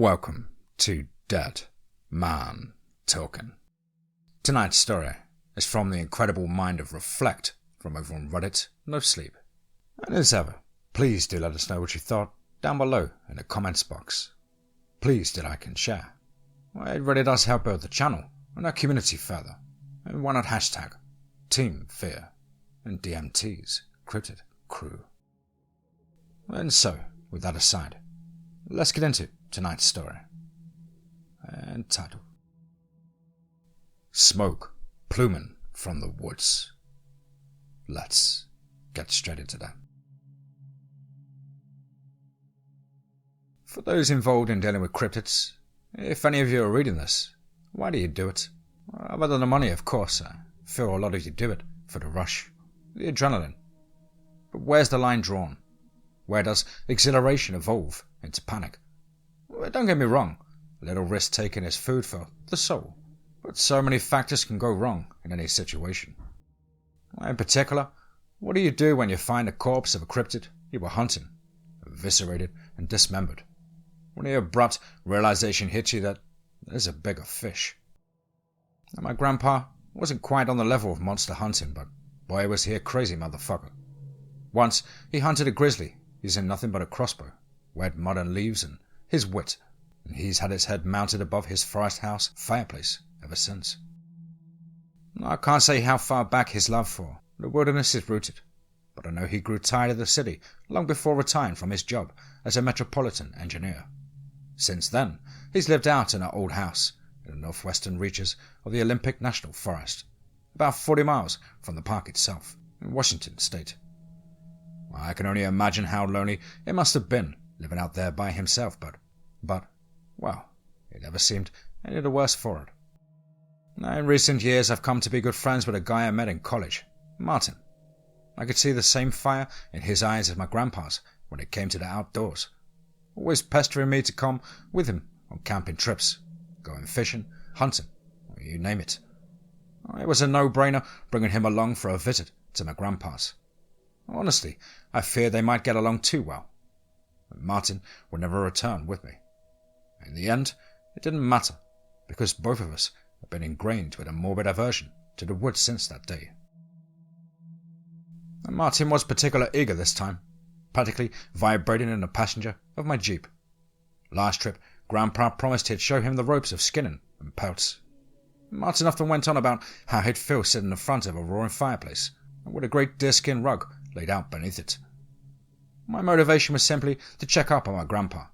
Welcome to Dead Man Talking. Tonight's story is from the incredible mind of Reflect from over on Reddit, No Sleep. And as ever, please do let us know what you thought down below in the comments box. Please do like and share. It really does help build the channel and our community further. And why not hashtag TeamFEAR and DMT's Cryptid crew. And so, with that aside, let's get into tonight's story. Entitled Smoke Pluming from the Woods. Let's get straight into that. For those involved in dealing with cryptids, if any of you are reading this, why do you do it? Other than the money, of course. I feel a lot of you do it for the rush, the adrenaline. But where's the line drawn? Where does exhilaration evolve into panic? Well, don't get me wrong, a little risk taken is food for the soul, but so many factors can go wrong in any situation. In particular, what do you do when you find the corpse of a cryptid you were hunting, eviscerated and dismembered? When the abrupt realization hits you that there's a bigger fish. And my grandpa wasn't quite on the level of monster hunting, but boy was he a crazy motherfucker. Once he hunted a grizzly using nothing but a crossbow, wet mud and leaves, and his wit, and he's had his head mounted above his forest house fireplace ever since. I can't say how far back his love for the wilderness is rooted, but I know he grew tired of the city long before retiring from his job as a metropolitan engineer. Since then, he's lived out in our old house in the northwestern reaches of the Olympic National Forest, about 40 miles from the park itself, in Washington state. I can only imagine how lonely it must have been living out there by himself, but, well, it never seemed any the worse for it. Now, in recent years, I've come to be good friends with a guy I met in college, Martin. I could see the same fire in his eyes as my grandpa's when it came to the outdoors, always pestering me to come with him on camping trips, going fishing, hunting, or you name it. It was a no-brainer bringing him along for a visit to my grandpa's. Honestly, I feared they might get along too well. Martin would never return with me. In the end, it didn't matter, because both of us had been ingrained with a morbid aversion to the woods since that day. And Martin was particularly eager this time, practically vibrating in the passenger of my Jeep. Last trip, Grandpa promised he'd show him the ropes of skinning and pelts. Martin often went on about how he'd feel sitting in the front of a roaring fireplace, and with a great deerskin rug laid out beneath it. My motivation was simply to check up on my grandpa.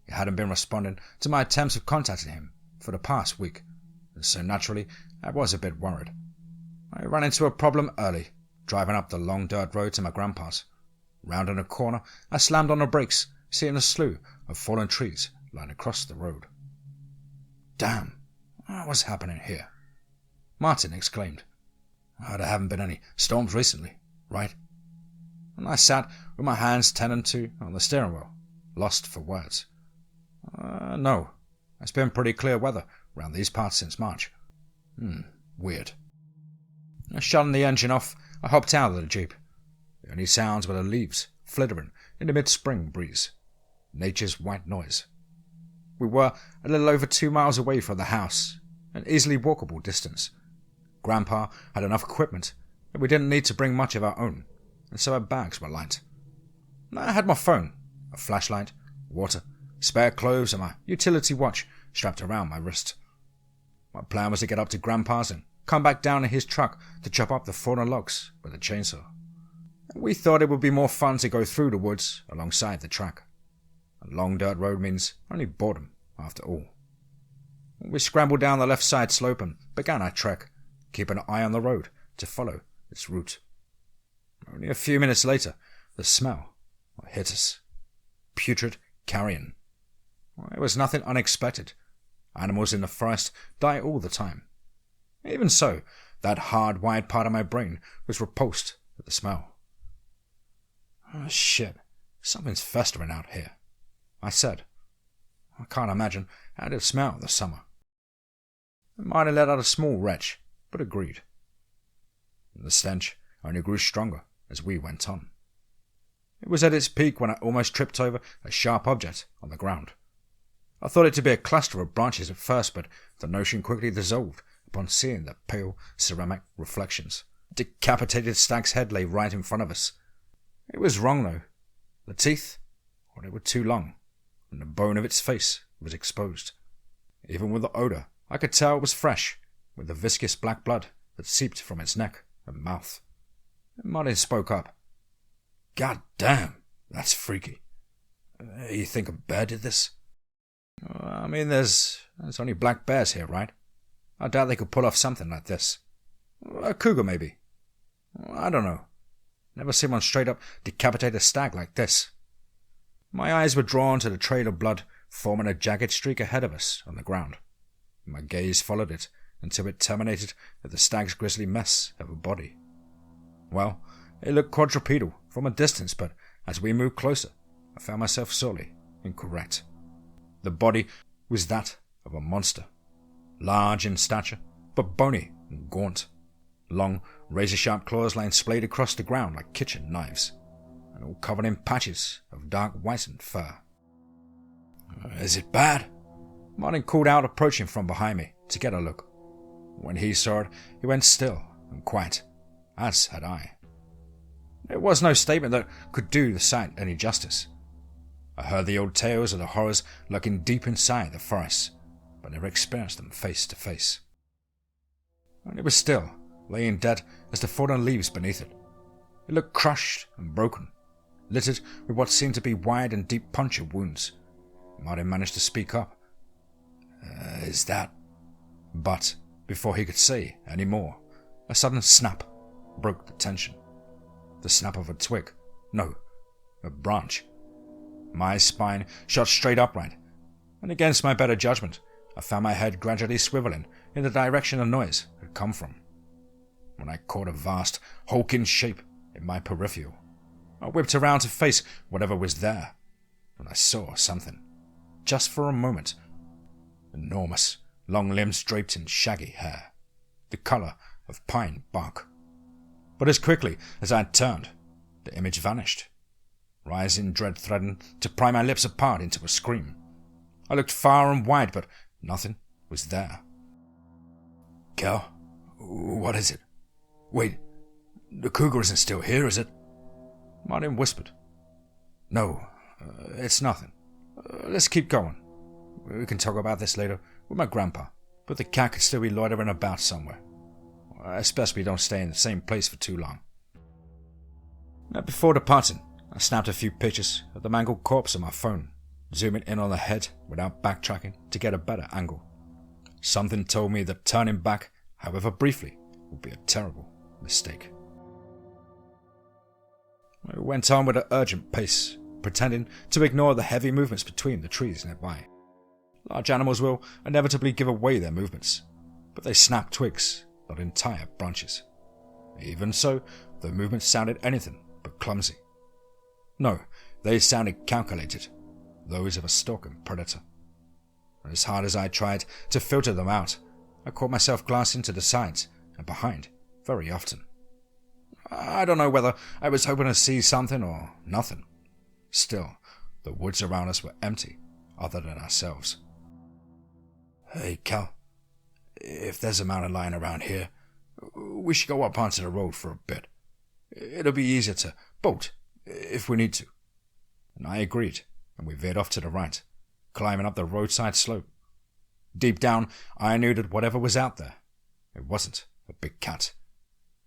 He hadn't been responding to my attempts of contacting him for the past week, and so naturally I was a bit worried. I ran into a problem early, driving up the long dirt road to my grandpa's. Rounding a corner, I slammed on the brakes, seeing a slew of fallen trees lying across the road. "Damn, what's happening here?" Martin exclaimed. "There haven't been any storms recently, right?" And I sat with my hands 10 and 2 on the steering wheel, lost for words. No, it's been pretty clear weather around these parts since March. Weird. Shutting the engine off, I hopped out of the Jeep. The only sounds were the leaves flittering in the mid-spring breeze, nature's white noise. We were a little over 2 miles away from the house, an easily walkable distance. Grandpa had enough equipment that we didn't need to bring much of our own, and so our bags were light. I had my phone, a flashlight, water, spare clothes, and my utility watch strapped around my wrist. My plan was to get up to Grandpa's and come back down in his truck to chop up the fallen logs with a chainsaw. We thought it would be more fun to go through the woods alongside the track. A long dirt road means only boredom, after all. We scrambled down the left side slope and began our trek, keeping an eye on the road to follow its route. Only a few minutes later, the smell hit us. Putrid carrion. It was nothing unexpected. Animals in the forest die all the time. Even so, that hard-wired part of my brain was repulsed at the smell. Shit, something's festering out here, I said. I can't imagine how it'd smell in the summer. Martin let out a small retch, but agreed. The stench only grew stronger as we went on. It was at its peak when I almost tripped over a sharp object on the ground. I thought it to be a cluster of branches at first, but the notion quickly dissolved upon seeing the pale ceramic reflections. A decapitated stag's head lay right in front of us. It was wrong, though. The teeth, well, they were too long, and the bone of its face was exposed. Even with the odour, I could tell it was fresh, with the viscous black blood that seeped from its neck and mouth. Martin spoke up. "God damn, that's freaky. You think a bear did this?" "I mean, there's only black bears here, right? I doubt they could pull off something like this. A cougar, maybe. I don't know. Never seen one straight up decapitate a stag like this." My eyes were drawn to the trail of blood forming a jagged streak ahead of us on the ground. My gaze followed it until it terminated at the stag's grisly mess of a body. Well, it looked quadrupedal from a distance, but as we moved closer, I found myself sorely incorrect. The body was that of a monster, large in stature, but bony and gaunt. Long, razor-sharp claws lying splayed across the ground like kitchen knives, and all covered in patches of dark whitened fur. "Is it bad?" Martin called out, approaching from behind me to get a look. When he saw it, he went still and quiet, as had I. It was no statement that could do the sight any justice. I heard the old tales of the horrors lurking deep inside the forests, but never experienced them face to face. And it was still, laying dead as the fallen leaves beneath it. It looked crushed and broken, littered with what seemed to be wide and deep puncture wounds. Martin managed to speak up. Is that... But before he could say any more, a sudden snap broke the tension. The snap of a twig. No, a branch. My spine shot straight upright, and against my better judgment, I found my head gradually swiveling in the direction the noise had come from. When I caught a vast, hulking shape in my peripheral, I whipped around to face whatever was there, and I saw something. Just for a moment. Enormous, long limbs draped in shaggy hair, the colour of pine bark. But as quickly as I had turned, the image vanished. Rising dread threatened to pry my lips apart into a scream. I looked far and wide, but nothing was there. "Cal, what is it? Wait, the cougar isn't still here, is it?" Martin whispered. "No, it's nothing. Let's keep going. We can talk about this later with my grandpa, but the cat could still be loitering about somewhere. It's best we don't stay in the same place for too long." Before departing, I snapped a few pictures of the mangled corpse on my phone, zooming in on the head without backtracking to get a better angle. Something told me that turning back, however briefly, would be a terrible mistake. I went on with an urgent pace, pretending to ignore the heavy movements between the trees nearby. Large animals will inevitably give away their movements, but they snap twigs, not entire branches. Even so, the movements sounded anything but clumsy. No, they sounded calculated, those of a stalking predator. And as hard as I tried to filter them out, I caught myself glancing to the sides and behind very often. I don't know whether I was hoping to see something or nothing. Still, the woods around us were empty, other than ourselves. "Hey, Cal, if there's a mountain lion around here, we should go up onto the road for a bit. It'll be easier to bolt if we need to." And I agreed, and we veered off to the right, climbing up the roadside slope. Deep down, I knew that whatever was out there, it wasn't a big cat.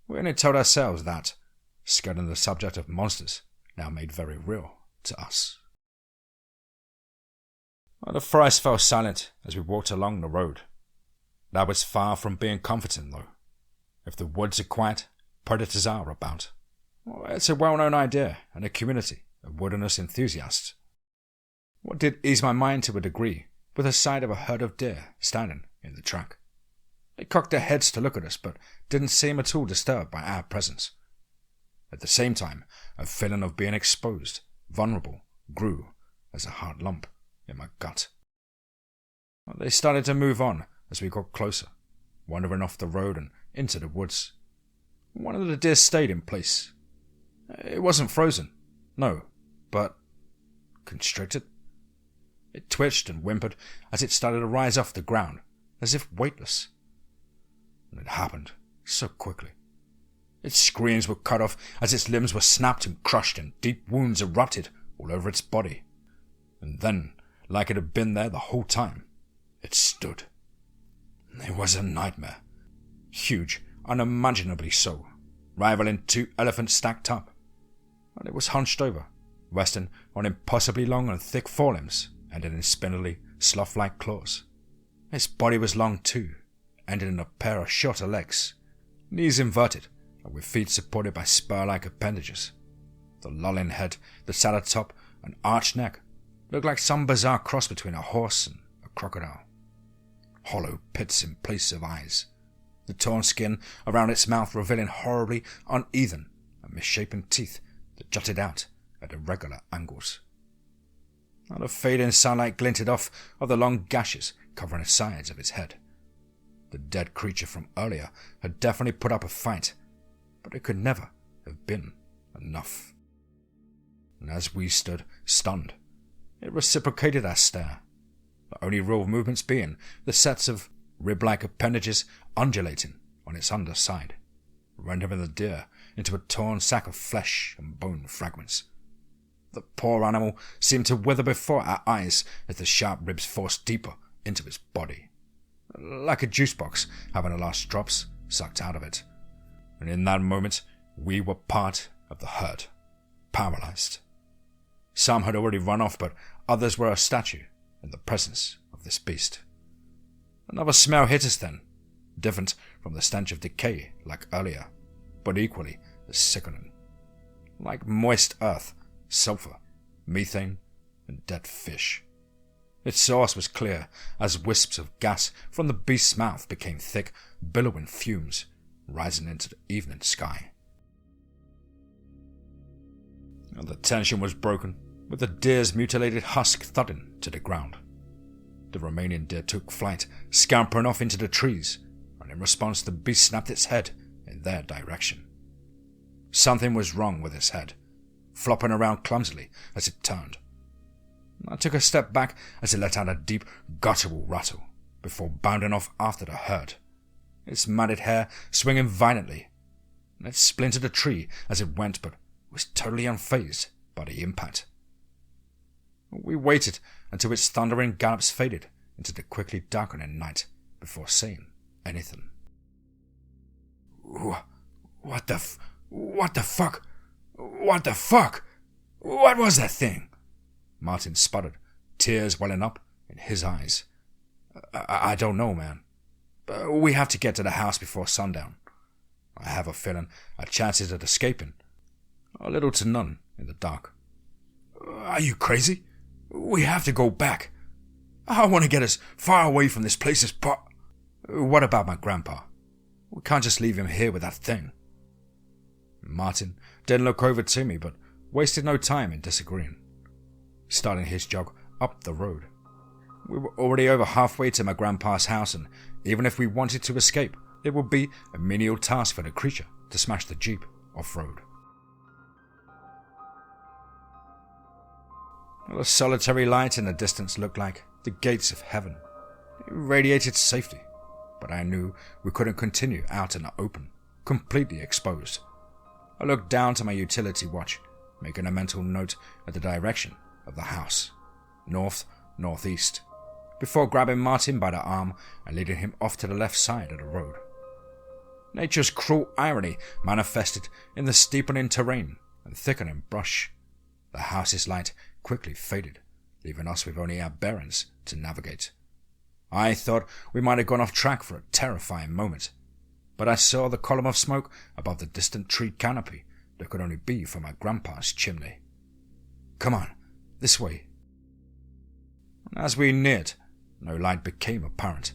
We only told ourselves that, skirting the subject of monsters now made very real to us. The forest fell silent as we walked along the road. That was far from being comforting, though. If the woods are quiet, predators are about. Well, it's a well-known idea in a community of wilderness enthusiasts. What did ease my mind to a degree was the sight of a herd of deer standing in the track. They cocked their heads to look at us, but didn't seem at all disturbed by our presence. At the same time, a feeling of being exposed, vulnerable, grew as a hard lump in my gut. They started to move on as we got closer, wandering off the road and into the woods. One of the deer stayed in place. It wasn't frozen, no, but constricted. It twitched and whimpered as it started to rise off the ground, as if weightless. And it happened so quickly. Its screams were cut off as its limbs were snapped and crushed and deep wounds erupted all over its body. And then, like it had been there the whole time, it stood. It was a nightmare. Huge, unimaginably so, rivaling 2 elephants stacked up. And it was hunched over, resting on impossibly long and thick forelimbs, ending in spindly, sloth-like claws. Its body was long too, ending in a pair of shorter legs, knees inverted, and with feet supported by spur-like appendages. The lolling head that sat atop an arched neck looked like some bizarre cross between a horse and a crocodile. Hollow pits in place of eyes, the torn skin around its mouth revealing horribly uneven and misshapen teeth that jutted out at irregular angles. Now the fading sunlight glinted off of the long gashes covering the sides of its head. The dead creature from earlier had definitely put up a fight, but it could never have been enough. And as we stood stunned, it reciprocated our stare, the only real movements being the sets of rib-like appendages undulating on its underside, rendering the deer into a torn sack of flesh and bone fragments. The poor animal seemed to wither before our eyes as the sharp ribs forced deeper into its body, like a juice box having the last drops sucked out of it. And in that moment, we were part of the herd, paralyzed. Some had already run off, but others were a statue in the presence of this beast. Another smell hit us then, different from the stench of decay like earlier, but equally as sickening. Like moist earth, sulfur, methane, and dead fish. Its source was clear, as wisps of gas from the beast's mouth became thick, billowing fumes, rising into the evening sky. And the tension was broken, with the deer's mutilated husk thudding to the ground. The remaining deer took flight, scampering off into the trees, and in response the beast snapped its head in their direction. Something was wrong with its head, flopping around clumsily as it turned. I took a step back as it let out a deep, guttural rattle, before bounding off after the herd, its matted hair swinging violently. It splintered a tree as it went, but was totally unfazed by the impact. We waited until its thundering gallops faded into the quickly darkening night before saying anything. What the fuck? What the fuck? What was that thing? Martin sputtered, tears welling up in his eyes. I don't know, man. We have to get to the house before sundown. I have a feeling our chances of escaping are little to none in the dark. Are you crazy? We have to go back. I want to get as far away from this place as What about my grandpa? We can't just leave him here with that thing. Martin didn't look over to me, but wasted no time in disagreeing, starting his jog up the road. We were already over halfway to my grandpa's house, and even if we wanted to escape, it would be a menial task for the creature to smash the jeep off-road. A solitary light in the distance looked like the gates of heaven. It radiated safety, but I knew we couldn't continue out in the open, completely exposed. I looked down to my utility watch, making a mental note of the direction of the house, north-northeast, before grabbing Martin by the arm and leading him off to the left side of the road. Nature's cruel irony manifested in the steepening terrain and thickening brush. The house's light quickly faded, leaving us with only our bearings to navigate. I thought we might have gone off track for a terrifying moment, but I saw the column of smoke above the distant tree canopy that could only be from my grandpa's chimney. Come on, this way. As we neared, no light became apparent.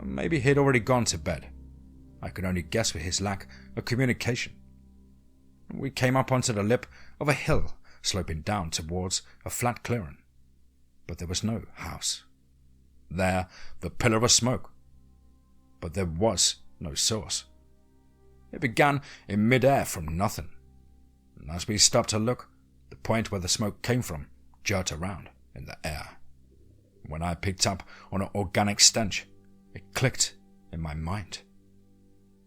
Maybe he'd already gone to bed. I could only guess with his lack of communication. We came up onto the lip of a hill sloping down towards a flat clearing, but there was no house. There, the pillar of smoke, but there was no source. It began in mid-air from nothing, and as we stopped to look, the point where the smoke came from jerked around in the air. When I picked up on an organic stench, it clicked in my mind.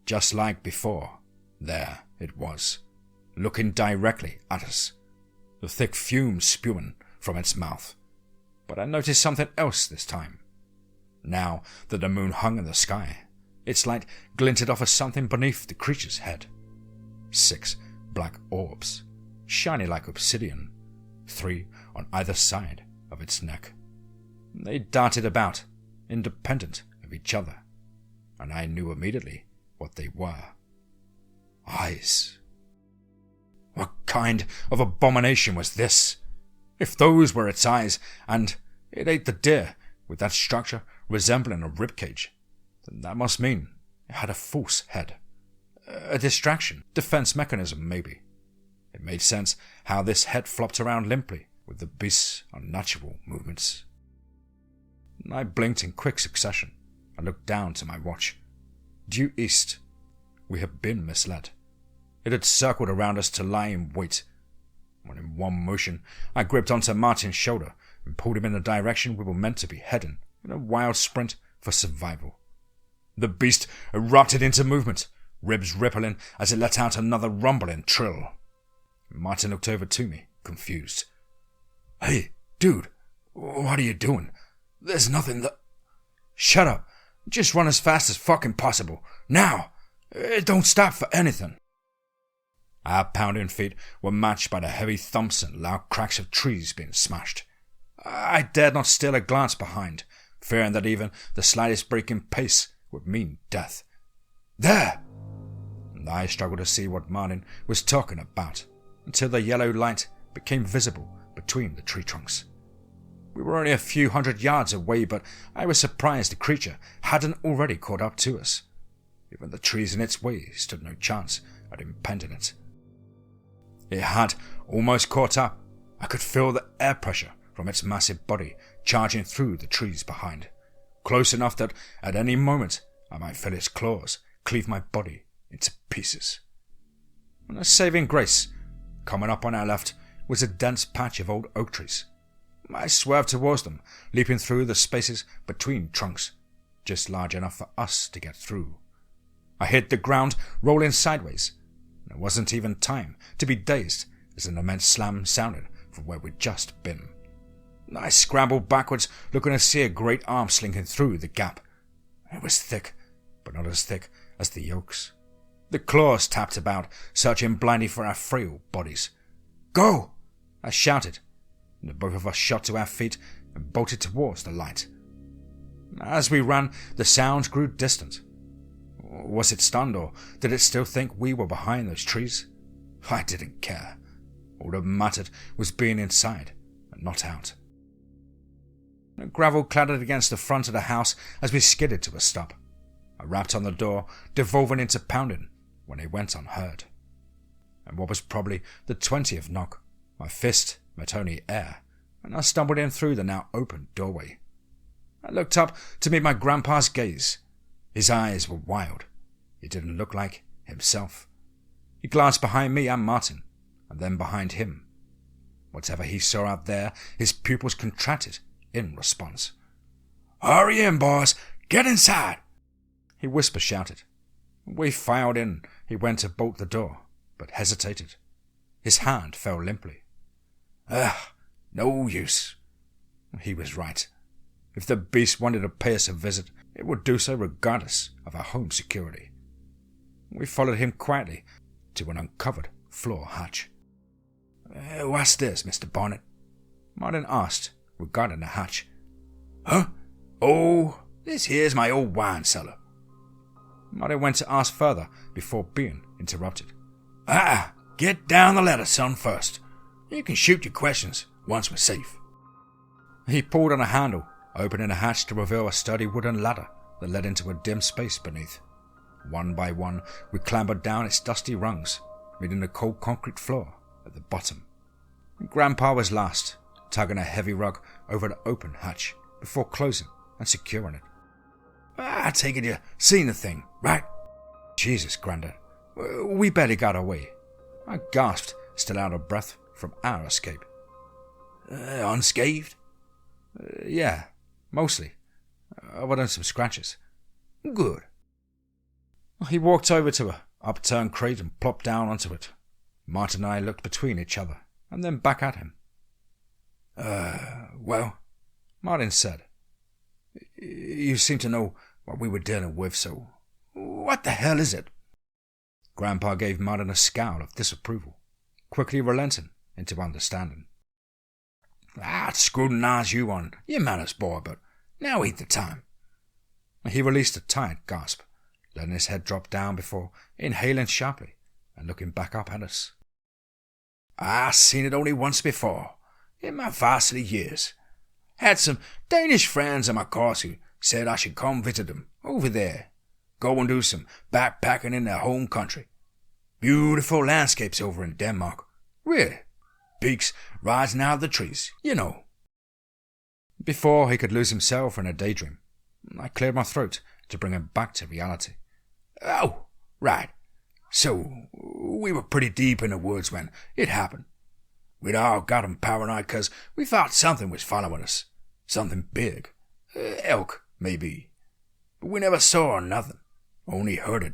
Just like before, there it was, looking directly at us, the thick fumes spewing from its mouth. But I noticed something else this time. Now that the moon hung in the sky, its light glinted off of something beneath the creature's head. 6 black orbs, shiny like obsidian, 3 on either side of its neck. They darted about, independent of each other, and I knew immediately what they were. Eyes. What kind of abomination was this? If those were its eyes, and it ate the deer with that structure resembling a ribcage, then that must mean it had a false head. A distraction, defense mechanism maybe. It made sense how this head flopped around limply with the beast's unnatural movements. I blinked in quick succession and looked down to my watch. Due east. We had been misled. It had circled around us to lie in wait. When in one motion, I gripped onto Martin's shoulder and pulled him in the direction we were meant to be heading in a wild sprint for survival. The beast erupted into movement, ribs rippling as it let out another rumbling trill. Martin looked over to me, confused. "Hey, dude, what are you doing? There's nothing that..." "Shut up. Just run as fast as fucking possible. Now! Don't stop for anything." Our pounding feet were matched by the heavy thumps and loud cracks of trees being smashed. I dared not steal a glance behind, fearing that even the slightest break in pace would mean death. "There!" And I struggled to see what Martin was talking about, until the yellow light became visible between the tree trunks. We were only a few hundred yards away, but I was surprised the creature hadn't already caught up to us. Even the trees in its way stood no chance at impeding it. It had almost caught up. I could feel the air pressure from its massive body charging through the trees behind, close enough that at any moment I might feel its claws cleave my body into pieces. And a saving grace, coming up on our left, was a dense patch of old oak trees. I swerved towards them, leaping through the spaces between trunks, just large enough for us to get through. I hit the ground, rolling sideways. There wasn't even time to be dazed as an immense slam sounded from where we'd just been. I scrambled backwards, looking to see a great arm slinking through the gap. It was thick, but not as thick as the oaks. The claws tapped about, searching blindly for our frail bodies. "Go!" I shouted, and the both of us shot to our feet and bolted towards the light. As we ran, the sounds grew distant. Was it stunned, or did it still think we were behind those trees? I didn't care. All that mattered was being inside and not out. The gravel clattered against the front of the house as we skidded to a stop. I rapped on the door, devolving into pounding when it went unheard. And what was probably the 20th knock, my fist met only air, and I stumbled in through the now open doorway. I looked up to meet my grandpa's gaze. His eyes were wild. He didn't look like himself. He glanced behind me and Martin, and then behind him. Whatever he saw out there, his pupils contracted in response. "Hurry in, boys! Get inside!" He whisper-shouted. We filed in. He went to bolt the door, but hesitated. His hand fell limply. No use. He was right. If the beast wanted to pay us a visit, it would do so regardless of our home security. We followed him quietly to an uncovered floor hatch. "What's this, Mr. Bonnet?" Martin asked, regarding the hatch. "Huh? Oh, this here's my old wine cellar." Martin went to ask further before being interrupted. Get down the ladder, son, first. You can shoot your questions once we're safe." He pulled on a handle, opening a hatch to reveal a sturdy wooden ladder that led into a dim space beneath. One by one, we clambered down its dusty rungs, meeting the cold concrete floor at the bottom. Grandpa was last, tugging a heavy rug over the open hatch before closing and securing it. "I take it you seen the thing, right?" "Jesus, Grandad, we barely got away." I gasped, still out of breath from our escape. "Unscathed?" "Yeah, Mostly. Other than some scratches. Good. He walked over to a upturned crate and plopped down onto it. Martin and I looked between each other, and then back at him. Well, Martin said. You seem to know what we were dealing with, so what the hell is it? Grandpa gave Martin a scowl of disapproval, quickly relenting into understanding. I'd scrutinize you on your manners, boy, but now ain't the time. He released a tired gasp, letting his head drop down before inhaling sharply and looking back up at us. I seen it only once before, in my varsity years. Had some Danish friends in my course who said I should come visit them over there. Go and do some backpacking in their home country. Beautiful landscapes over in Denmark. Really. Peaks rising out of the trees, you know. Before he could lose himself in a daydream, I cleared my throat to bring him back to reality. Oh, right. So, we were pretty deep in the woods when it happened. We'd all gotten paranoid because we thought something was following us. Something big. Elk, maybe. But we never saw nothing. Only heard it.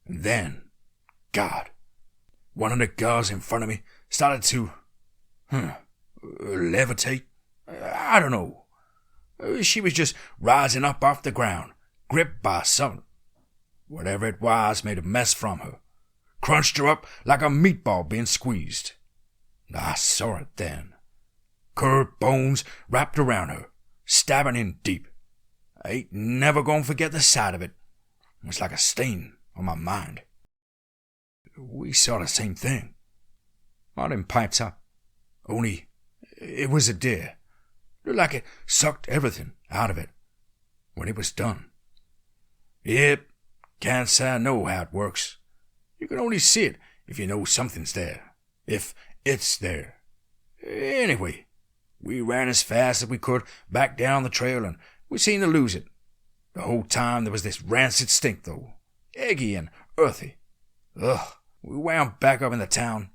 And then, God, one of the girls in front of me started to, levitate. I don't know. She was just rising up off the ground, gripped by something. Whatever it was made a mess from her. Crunched her up like a meatball being squeezed. I saw it then. Curved bones wrapped around her, stabbing in deep. I ain't never gonna forget the sight of it. It was like a stain on my mind. We saw the same thing. Martin piped up. Only it was a deer. Looked like it sucked everything out of it when it was done. Yep, can't say I know how it works. You can only see it if you know something's there. If it's there. Anyway, we ran as fast as we could back down the trail and we seemed to lose it. The whole time there was this rancid stink though. Eggy and earthy. Ugh. We wound back up in the town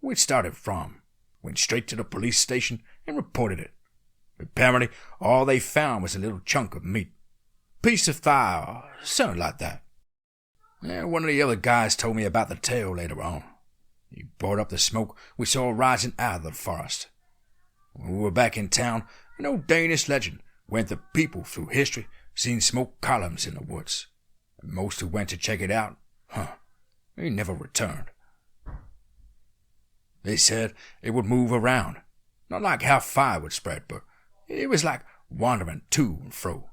we'd started from. Went straight to the police station and reported it. Apparently, all they found was a little chunk of meat. Piece of thigh or something like that. One of the other guys told me about the tale later on. He brought up the smoke we saw rising out of the forest. When we were back in town, an old Danish legend went that people through history seen smoke columns in the woods. And most who went to check it out, they never returned. They said it would move around. Not like how fire would spread, but it was like wandering to and fro.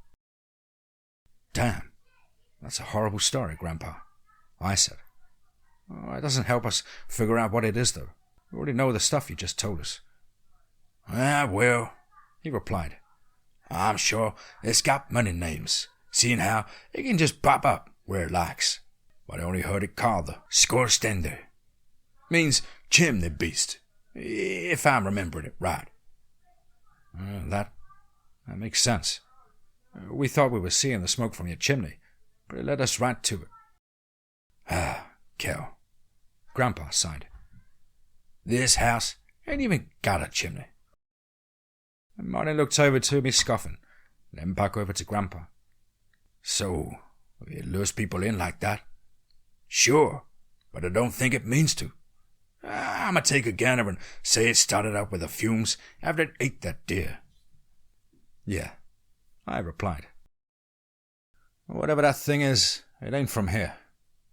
Damn, that's a horrible story, Grandpa, I said. It doesn't help us figure out what it is, though. We already know the stuff you just told us. Well, he replied. I'm sure it's got many names, seeing how it can just pop up where it likes. But I only heard it called the Skorstender. Means chimney beast, if I'm remembering it right. That makes sense. We thought we were seeing the smoke from your chimney, but it led us right to it. Kel. Grandpa sighed. This house ain't even got a chimney. And Martin looked over to me scoffing, then back over to Grandpa. So, it lures people in like that? Sure, but I don't think it means to. I'ma take a gander and say it started out with the fumes after it ate that deer. Yeah, I replied. Whatever that thing is, it ain't from here.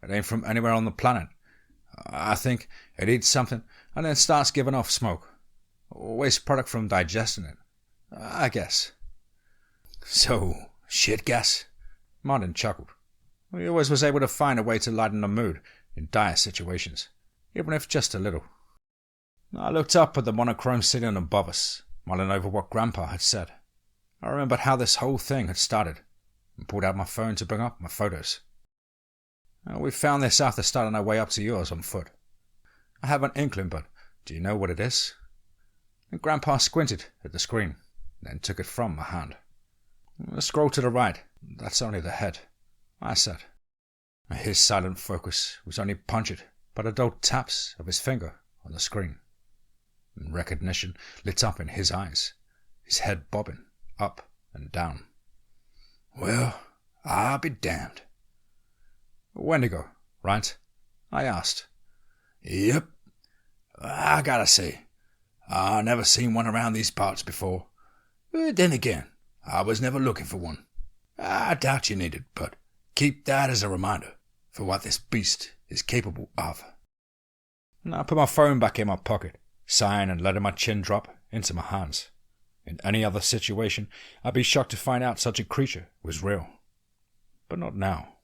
It ain't from anywhere on the planet. I think it eats something and then starts giving off smoke. Waste product from digesting it, I guess. So, shit gas? Martin chuckled. He always was able to find a way to lighten the mood in dire situations, even if just a little. I looked up at the monochrome ceiling above us, mulling over what Grandpa had said. I remembered how this whole thing had started, and pulled out my phone to bring up my photos. We found this after starting our way up to yours on foot. I have an inkling, but do you know what it is? And Grandpa squinted at the screen, then took it from my hand. Scroll to the right, that's only the head, I said. His silent focus was only punctured by the dull taps of his finger on the screen. Recognition lit up in his eyes, his head bobbing up and down. Well, I'll be damned. Wendigo, right? I asked. Yep. I gotta say, I never seen one around these parts before. Then again, I was never looking for one. I doubt you need it, but keep that as a reminder for what this beast is capable of. And I put my phone back in my pocket, sighing and letting my chin drop into my hands. In any other situation, I'd be shocked to find out such a creature was real. But not now.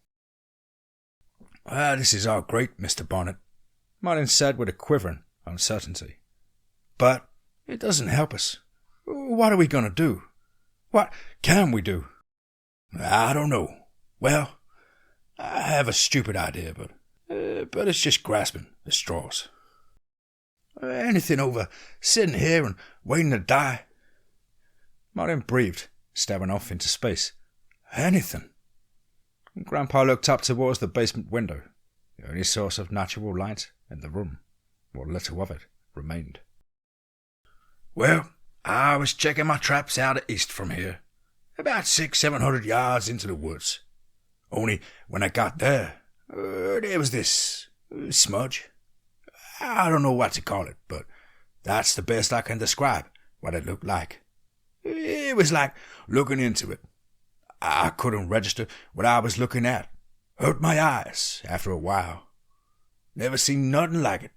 This is all great, Mr. Barnett, Martin said with a quivering uncertainty. But it doesn't help us. What are we going to do? What can we do? I don't know. Well, I have a stupid idea, but it's just grasping at straws. Anything over sitting here and waiting to die? Martin breathed, staring off into space. Anything. Grandpa looked up towards the basement window, the only source of natural light in the room. What little of it remained. Well, I was checking my traps out east from here, about 600-700 yards into the woods. Only when I got there was this smudge. I don't know what to call it, but that's the best I can describe what it looked like. It was like looking into it. I couldn't register what I was looking at. Hurt my eyes after a while. Never seen nothing like it.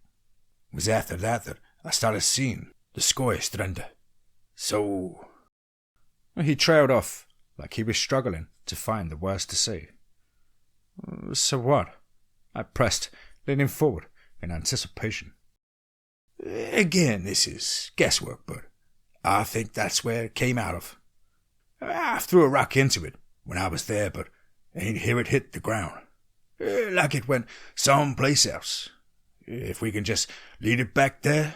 It was after that I started seeing the Skoystrende. So... He trailed off, like he was struggling to find the words to say. So what? I pressed, leaning forward in anticipation. Again, this is guesswork, but I think that's where it came out of. I threw a rock into it when I was there, but ain't hear it hit the ground. Like it went someplace else. If we can just lead it back there,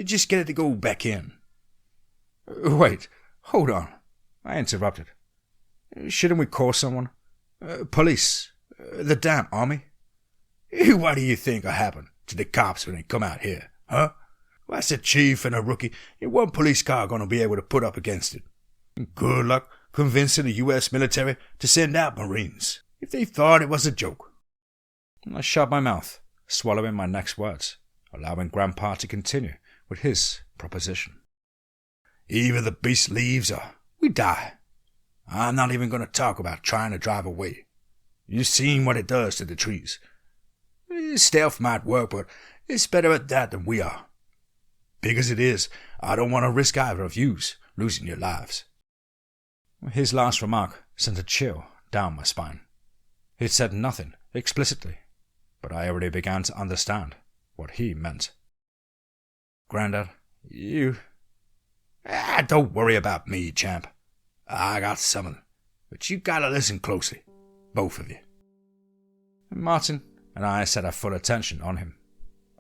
just get it to go back in. Wait, hold on, I interrupted. Shouldn't we call someone? Police? The damn army? What do you think will happen to the cops when they come out here, huh? What's a chief and a rookie in one police car going to be able to put up against it? Good luck convincing the U.S. military to send out Marines if they thought it was a joke. I shut my mouth, swallowing my next words, allowing Grandpa to continue with his proposition. Either the beast leaves or we die. I'm not even going to talk about trying to drive away. You've seen what it does to the trees. Stealth might work, but it's better at that than we are. Big as it is, I don't want to risk either of yous losing your lives. His last remark sent a chill down my spine. He'd said nothing explicitly, but I already began to understand what he meant. Grandad, you... Don't worry about me, champ. I got something, but you gotta listen closely, both of you. Martin and I set our full attention on him.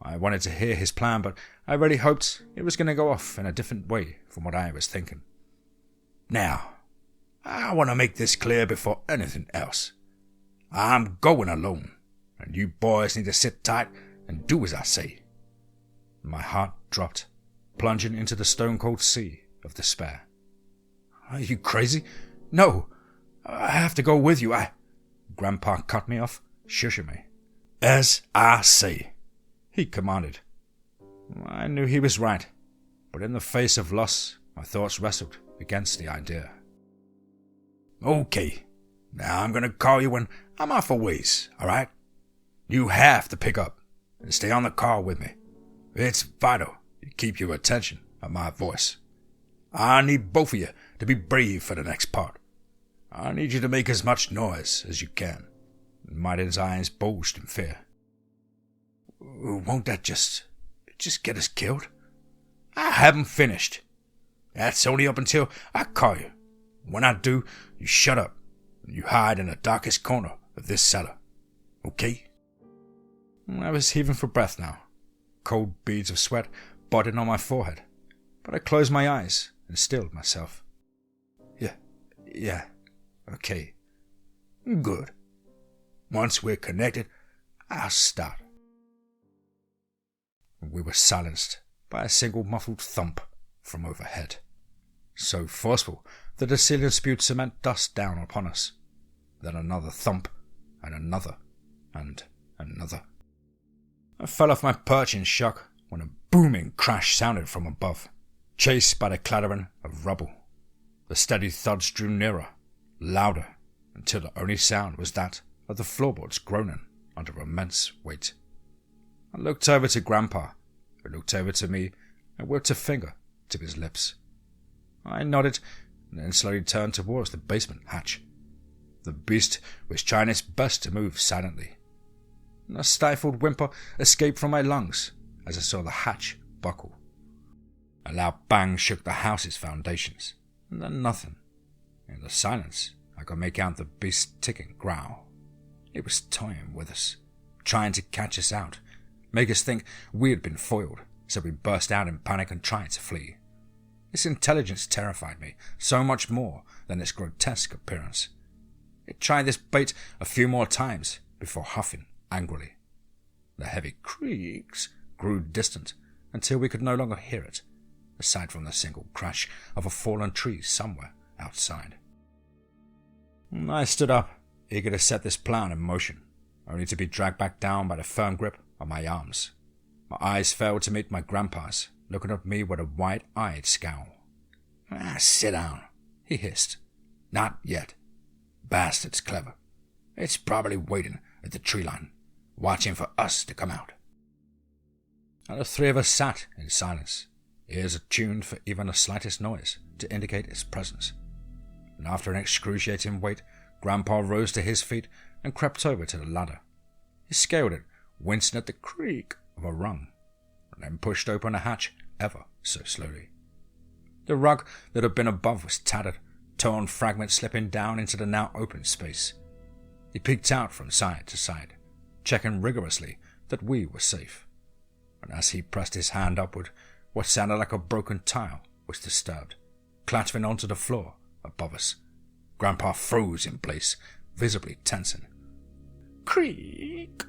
I wanted to hear his plan, but I really hoped it was going to go off in a different way from what I was thinking. Now, I want to make this clear before anything else. I'm going alone, and you boys need to sit tight and do as I say. My heart dropped, plunging into the stone-cold sea of despair. Are you crazy? No, I have to go with you. Grandpa cut me off, shushing me. As I say, he commanded. I knew he was right, but in the face of loss, my thoughts wrestled against the idea. Okay, now I'm going to call you when I'm off a ways, all right? You have to pick up and stay on the call with me. It's vital you keep your attention on my voice. I need both of you to be brave for the next part. I need you to make as much noise as you can. Martin's eyes bulged in fear. Won't that just get us killed? I haven't finished. That's only up until I call you. When I do, you shut up and you hide in the darkest corner of this cellar. Okay? I was heaving for breath now, cold beads of sweat budding on my forehead, but I closed my eyes and stilled myself. Yeah, okay. Good. Once we're connected, I'll start. We were silenced by a single muffled thump from overhead, so forceful The ceiling spewed cement dust down upon us. Then another thump, and another, and another. I fell off my perch in shock when a booming crash sounded from above, chased by the clattering of rubble. The steady thuds drew nearer, louder, until the only sound was that of the floorboards groaning under immense weight. I looked over to Grandpa, who looked over to me and whipped a finger to his lips. I nodded and then slowly turned towards the basement hatch. The beast was trying its best to move silently. A stifled whimper escaped from my lungs as I saw the hatch buckle. A loud bang shook the house's foundations, and then nothing. In the silence, I could make out the beast's ticking growl. It was toying with us, trying to catch us out, make us think we had been foiled, so we burst out in panic and tried to flee. Its intelligence terrified me so much more than its grotesque appearance. It tried this bait a few more times before huffing angrily. The heavy creaks grew distant until we could no longer hear it, aside from the single crash of a fallen tree somewhere outside. I stood up, eager to set this plan in motion, only to be dragged back down by the firm grip of my arms. My eyes fell to meet my grandpa's, looking at me with a wide-eyed scowl. Sit down, he hissed. Not yet. Bastard's clever. It's probably waiting at the tree line, watching for us to come out. And the three of us sat in silence, ears attuned for even the slightest noise to indicate its presence. And after an excruciating wait, Grandpa rose to his feet and crept over to the ladder. He scaled it, wincing at the creak of a rung, and then pushed open a hatch ever so slowly. The rug that had been above was tattered, torn fragments slipping down into the now open space. He peeked out from side to side, checking rigorously that we were safe. And as he pressed his hand upward, what sounded like a broken tile was disturbed, clattering onto the floor above us. Grandpa froze in place, visibly tensing. Creak!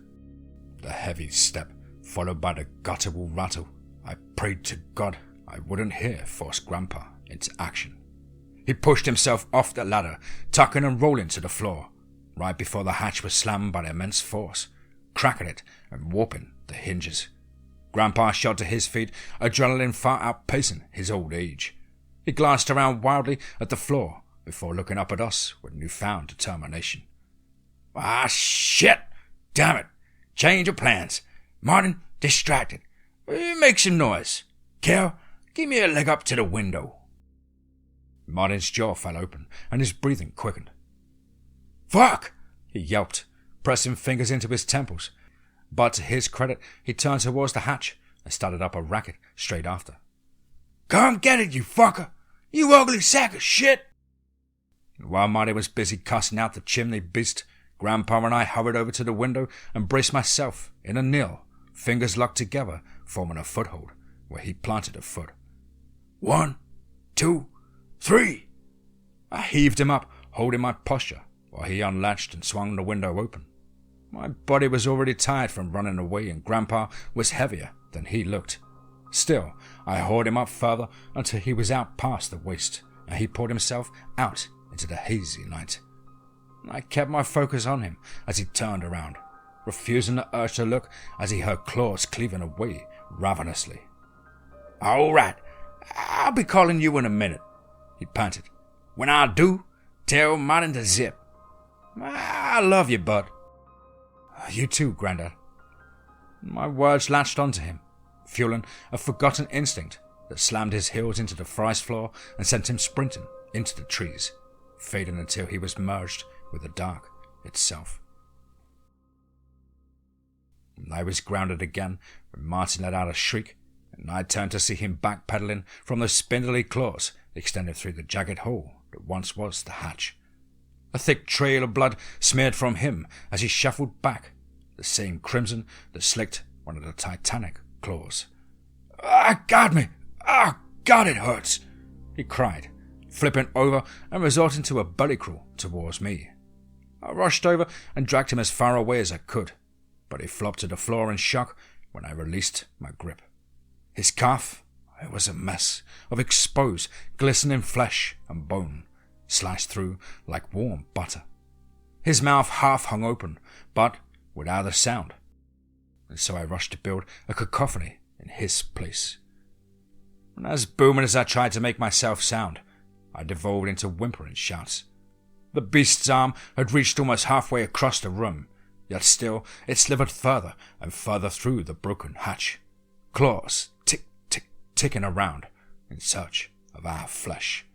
The heavy step, followed by the guttural rattle. I prayed to God I wouldn't hear force Grandpa into action. He pushed himself off the ladder, tucking and rolling to the floor, right before the hatch was slammed by the immense force, cracking it and warping the hinges. Grandpa shot to his feet, adrenaline far outpacing his old age. He glanced around wildly at the floor before looking up at us with newfound determination. Shit! Damn it! Change of plans. Martin, distracted. Make some noise. Carol, give me a leg up to the window. Martin's jaw fell open, and his breathing quickened. Fuck! He yelped, pressing fingers into his temples. But to his credit, he turned towards the hatch and started up a racket straight after. Come get it, you fucker! You ugly sack of shit! While Marty was busy cussing out the chimney beast, Grandpa and I hurried over to the window and braced myself in a kneel, fingers locked together, forming a foothold, where he planted a foot. 1, 2, 3. I heaved him up, holding my posture, while he unlatched and swung the window open. My body was already tired from running away, and Grandpa was heavier than he looked. Still, I hauled him up further until he was out past the waist, and he poured himself out into the hazy night. I kept my focus on him as he turned around, refusing the urge to look as he heard claws cleaving away ravenously. All right, I'll be calling you in a minute, he panted. When I do, tell Martin to zip. I love you, bud. You too, Grandad. My words latched onto him, fueling a forgotten instinct that slammed his heels into the forest floor and sent him sprinting into the trees, fading until he was merged with the dark itself. I was grounded again when Martin let out a shriek, and I turned to see him backpedaling from those spindly claws extended through the jagged hole that once was the hatch. A thick trail of blood smeared from him as he shuffled back, the same crimson that slicked one of the titanic claws. God, me! God, it hurts! He cried, flipping over and resorting to a belly crawl towards me. I rushed over and dragged him as far away as I could, but he flopped to the floor in shock when I released my grip. His calf, it was a mess of exposed, glistening flesh and bone, sliced through like warm butter. His mouth half hung open, but without a sound. And so I rushed to build a cacophony in his place. And as booming as I tried to make myself sound, I devolved into whimpering shouts. The beast's arm had reached almost halfway across the room, yet still it slithered further and further through the broken hatch, claws ticking around in search of our flesh.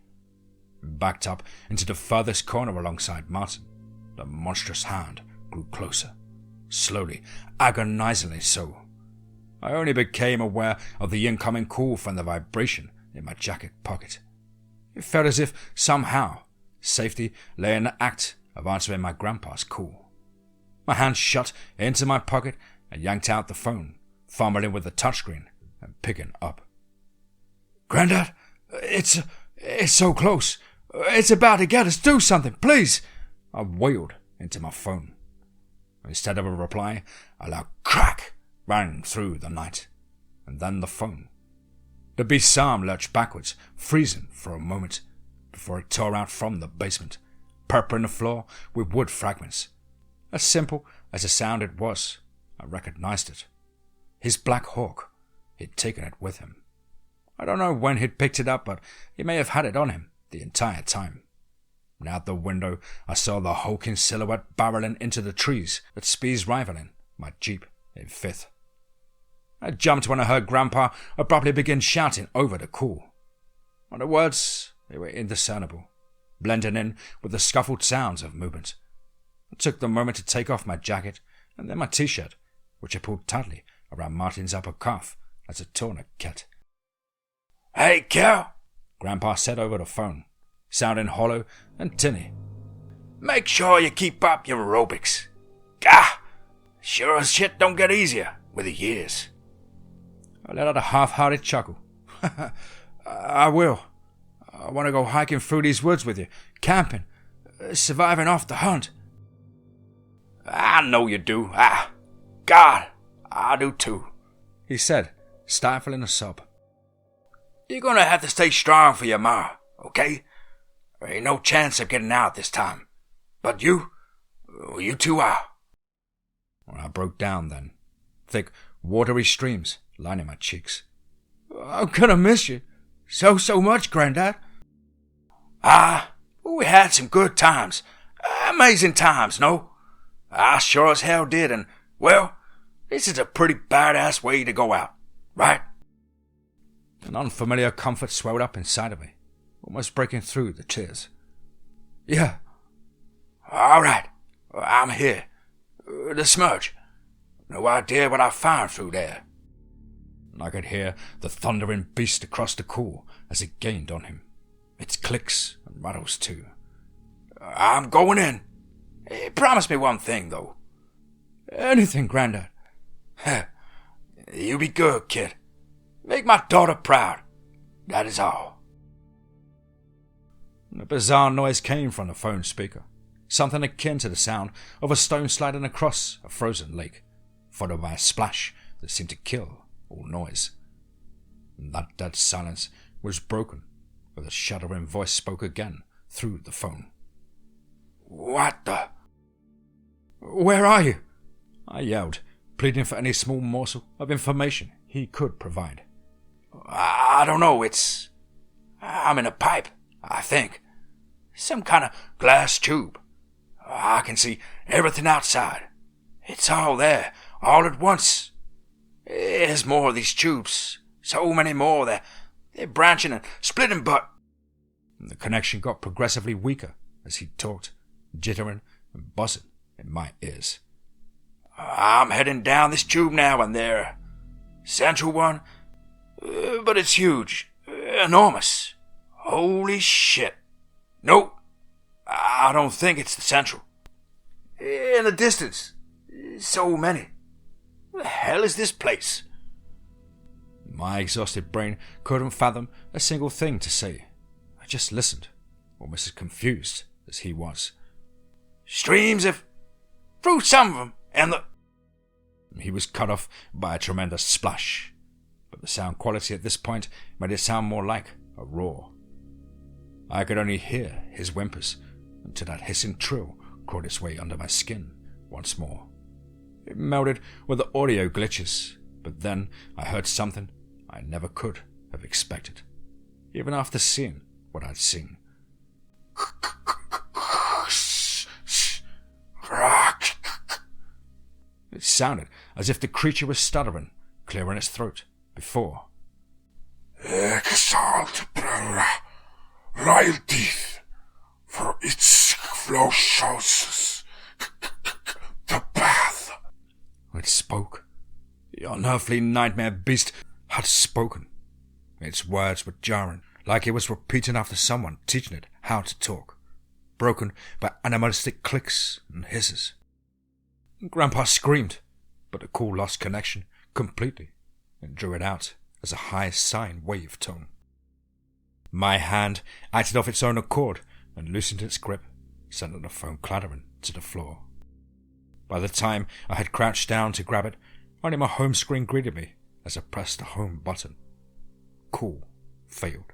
Backed up into the furthest corner alongside Martin, the monstrous hand grew closer, slowly, agonizingly so. I only became aware of the incoming call from the vibration in my jacket pocket. It felt as if, somehow, safety lay in the act of answering my grandpa's call. My hand shut into my pocket and yanked out the phone, fumbling with the touchscreen and picking up. "Granddad, it's so close. It's about to get us. Do something, please!" I wailed into my phone. Instead of a reply, a loud crack rang through the night, and then the phone. The beast's arm lurched backwards, freezing for a moment, before it tore out from the basement, purpling the floor with wood fragments. As simple as the sound it was, I recognized it. His Black Hawk. He'd taken it with him. I don't know when he'd picked it up, but he may have had it on him the entire time. And out the window, I saw the hulking silhouette barreling into the trees, its speeds rivaling my Jeep in fifth. I jumped when I heard Grandpa abruptly begin shouting over the call. On the words, they were indiscernible, blending in with the scuffled sounds of movement. I took the moment to take off my jacket and then my t-shirt, which I pulled tightly around Martin's upper calf as a tourniquet. "Hey, Cal," Grandpa said over the phone, sounding hollow and tinny. "Make sure you keep up your aerobics. Gah! Sure as shit don't get easier with the years." I let out a half-hearted chuckle. "I will. I want to go hiking through these woods with you, camping, surviving off the hunt." "I know you do. God, I do too," he said, stifling a sob. "You're gonna have to stay strong for your ma, okay? There ain't no chance of getting out this time. But you two are." Well, I broke down then. Thick, watery streams lining my cheeks. "I'm gonna miss you so much, Granddad." We had some good times. Amazing times, no? I sure as hell did, and, well, this is a pretty badass way to go out, right? An unfamiliar comfort swelled up inside of me, almost breaking through the tears. "Yeah." "All right, I'm here. The smudge. No idea what I found through there." I could hear the thundering beast across the call as it gained on him. Its clicks and rattles too. "I'm going in. Promise me one thing, though." "Anything, Grandad." "You be good, kid. Make my daughter proud. That is all." A bizarre noise came from the phone speaker, something akin to the sound of a stone sliding across a frozen lake, followed by a splash that seemed to kill all noise. And that dead silence was broken, with a shuddering voice spoke again through the phone. "What the—" "Where are you?" I yelled, pleading for any small morsel of information he could provide. "I don't know, I'm in a pipe, I think. Some kind of glass tube. I can see everything outside. It's all there, all at once. There's more of these tubes, so many more, they're branching and splitting, but..." The connection got progressively weaker as he talked, jittering and buzzing in my ears. "I'm heading down this tube now, and there, central one, but it's huge, enormous. Holy shit. Nope, I don't think it's the central. In the distance, so many. What the hell is this place?" My exhausted brain couldn't fathom a single thing to say. I just listened, almost as confused as he was. "Streams of fruit, some of them, and the..." He was cut off by a tremendous splash, but the sound quality at this point made it sound more like a roar. I could only hear his whimpers until that hissing trill crawled its way under my skin once more. It melded with the audio glitches, but then I heard something I never could have expected, even after seeing what I'd seen. It sounded as if the creature was stuttering, clearing its throat, before. Exalt royal teeth for its flow shows the path. It spoke. The unearthly nightmare beast had spoken. Its words were jarring, like it was repeating after someone teaching it how to talk, broken by animalistic clicks and hisses. Grandpa screamed, but the call lost connection completely and drew it out as a high sine wave tone. My hand acted of its own accord and loosened its grip, sending the phone clattering to the floor. By the time I had crouched down to grab it, only my home screen greeted me as I pressed the home button. Call failed.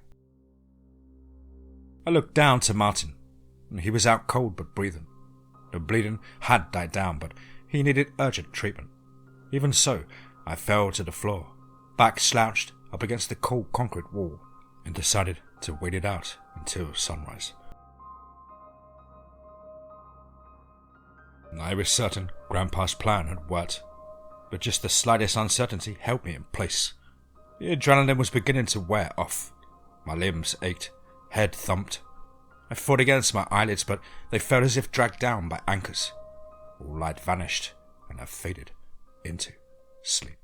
I looked down to Martin, and he was out cold but breathing. The bleeding had died down, but he needed urgent treatment. Even so, I fell to the floor, back slouched up against the cold concrete wall, and decided to wait it out until sunrise. I was certain Grandpa's plan had worked, but just the slightest uncertainty held me in place. The adrenaline was beginning to wear off. My limbs ached, head thumped. I fought against my eyelids, but they felt as if dragged down by anchors. All light vanished, and I faded into sleep.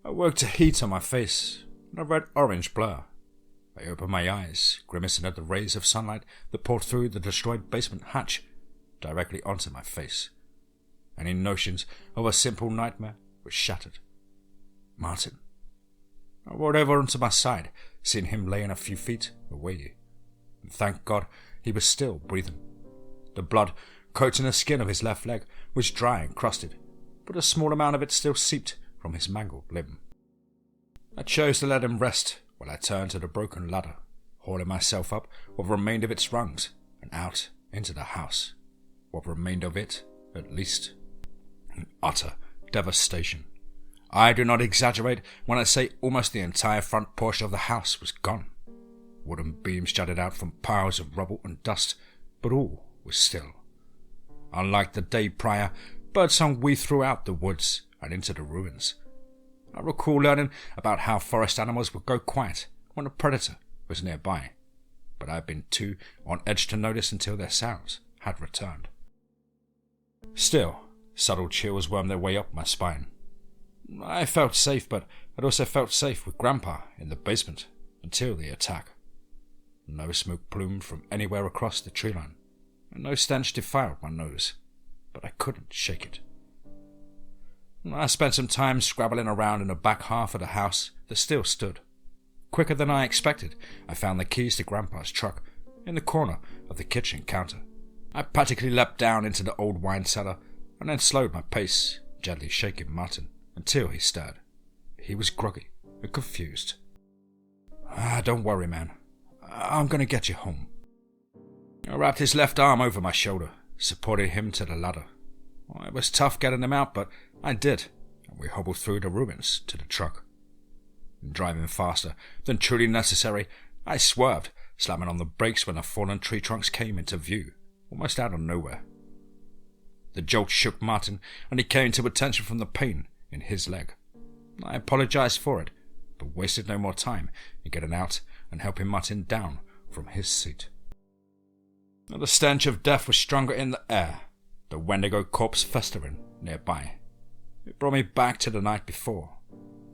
I woke to heat on my face and a red-orange blur. I opened my eyes, grimacing at the rays of sunlight that poured through the destroyed basement hatch directly onto my face. Any notions of a simple nightmare were shattered. Martin. I rolled over onto my side, seeing him laying a few feet away. And thank God he was still breathing. The blood coating the skin of his left leg was dry and crusted, but a small amount of it still seeped from his mangled limb. I chose to let him rest while I turned to the broken ladder, hauling myself up what remained of its rungs and out into the house. What remained of it, at least. An utter devastation. I do not exaggerate when I say almost the entire front portion of the house was gone. Wooden beams jutted out from piles of rubble and dust, but all was still. Unlike the day prior, birdsong weaved throughout the woods and into the ruins. I recall learning about how forest animals would go quiet when a predator was nearby, but I had been too on edge to notice until their sounds had returned. Still, subtle chills wormed their way up my spine. I felt safe, but I'd also felt safe with Grandpa in the basement until the attack. No smoke plumed from anywhere across the tree line, and no stench defiled my nose, but I couldn't shake it. I spent some time scrabbling around in the back half of the house that still stood. Quicker than I expected, I found the keys to Grandpa's truck in the corner of the kitchen counter. I practically leapt down into the old wine cellar and then slowed my pace, gently shaking Martin until he stirred. He was groggy and confused. Don't worry, man. I'm going to get you home. I wrapped his left arm over my shoulder, supported him to the ladder. It was tough getting him out, but I did, and we hobbled through the ruins to the truck. Driving faster than truly necessary, I swerved, slamming on the brakes when the fallen tree trunks came into view, almost out of nowhere. The jolt shook Martin, and he came to attention from the pain in his leg. I apologized for it, but wasted no more time in getting out and helping Martin down from his seat. The stench of death was stronger in the air, the Wendigo corpse festering nearby. It brought me back to the night before.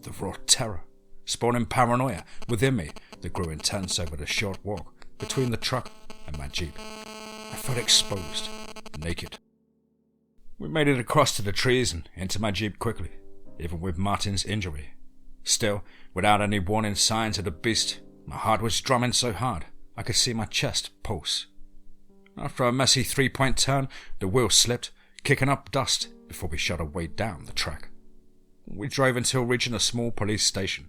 The raw terror, spawning paranoia within me that grew intense over the short walk between the truck and my Jeep. I felt exposed, naked. We made it across to the trees and into my Jeep quickly, even with Martin's injury. Still, without any warning signs of the beast, my heart was drumming so hard I could see my chest pulse. After a messy three-point turn, the wheel slipped, kicking up dust before we shot our way down the track. We drove until reaching a small police station,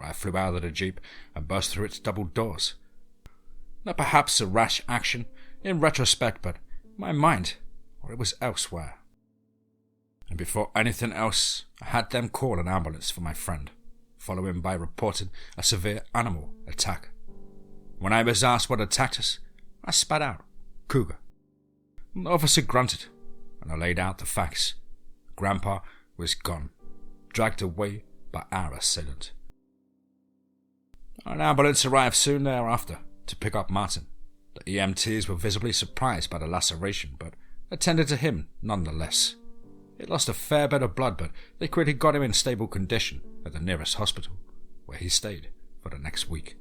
where I flew out of the Jeep and burst through its double doors. Not perhaps a rash action in retrospect, but my mind, or it was elsewhere. And before anything else, I had them call an ambulance for my friend, following by reporting a severe animal attack. When I was asked what attacked us, I spat out, cougar. The officer grunted, and I laid out the facts. Grandpa was gone, dragged away by our assailant. An ambulance arrived soon thereafter to pick up Martin. The EMTs were visibly surprised by the laceration, but attended to him nonetheless. He lost a fair bit of blood, but they quickly got him in stable condition at the nearest hospital, where he stayed for the next week.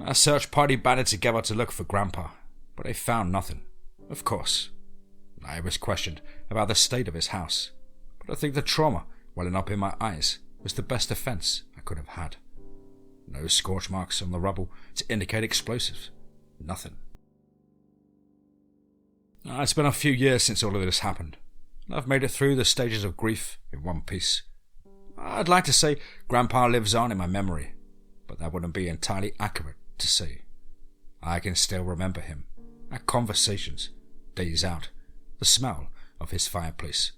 A search party banded together to look for Grandpa, but they found nothing, of course. I was questioned about the state of his house, but I think the trauma welling up in my eyes was the best defense I could have had. No scorch marks on the rubble to indicate explosives. Nothing. It's been a few years since all of this happened, and I've made it through the stages of grief in one piece. I'd like to say Grandpa lives on in my memory, but that wouldn't be entirely accurate to say. I can still remember him, our conversations, days out, the smell of his fireplace,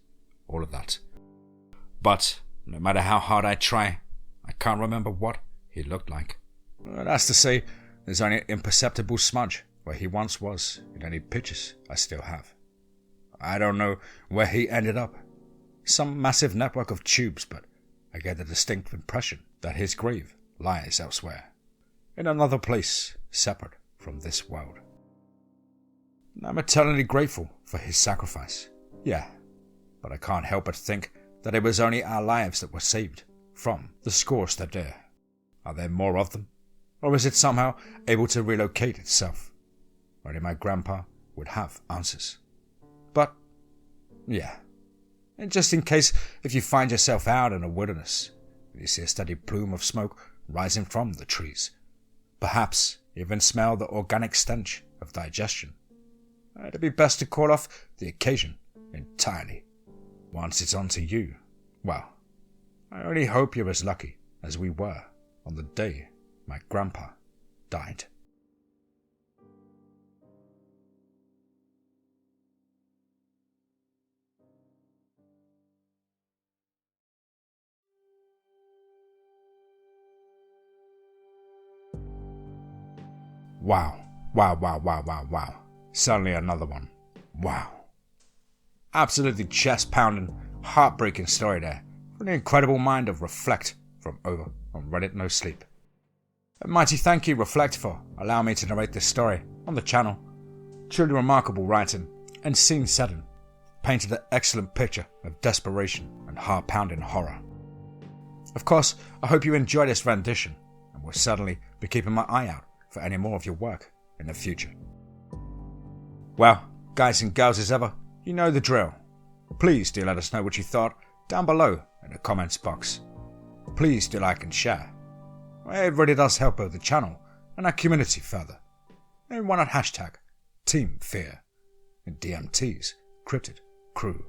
all of that. But no matter how hard I try, I can't remember what he looked like. That's to say, there's only an imperceptible smudge where he once was in any pictures I still have. I don't know where he ended up. Some massive network of tubes, but I get the distinct impression that his grave lies elsewhere, in another place separate from this world. I'm eternally grateful for his sacrifice, yeah, but I can't help but think that it was only our lives that were saved from the scorched adair. Are there more of them? Or is it somehow able to relocate itself? Only my grandpa would have answers. But, yeah, and just in case if you find yourself out in a wilderness, and you see a steady plume of smoke rising from the trees, perhaps even smell the organic stench of digestion, it'd be best to call off the occasion entirely. Once it's on to you, well, I only hope you're as lucky as we were on the day my grandpa died. Wow. Suddenly another one. Wow. Absolutely chest-pounding, heartbreaking story there from the incredible mind of Reflect from over on Reddit No Sleep. A mighty thank you, Reflect, for allowing me to narrate this story on the channel. Truly remarkable writing and scene setting painted an excellent picture of desperation and heart-pounding horror. Of course, I hope you enjoy this rendition and will certainly be keeping my eye out for any more of your work in the future. Well, guys and girls as ever, you know the drill. Please do let us know what you thought down below in the comments box. Please do like and share. It really does help both the channel and our community further. And why not hashtag TeamFEAR and DMT's Cryptid Crew.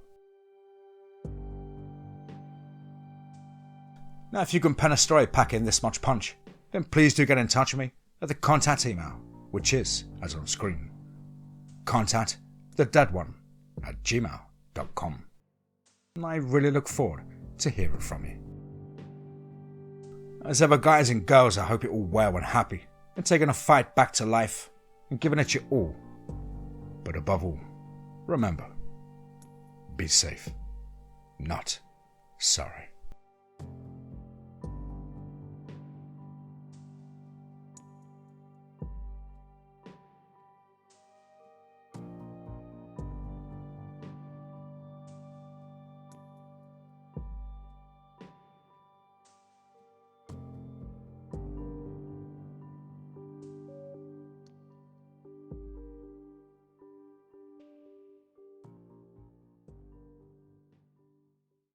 Now if you can pen a story pack in this much punch, then please do get in touch with me at the contact email, which is, as on screen, contactthedeadone@gmail.com. And I really look forward to hearing from you. As ever, guys and girls, I hope you're all well and happy and taking a fight back to life and giving it your all. But above all, remember, be safe, not sorry.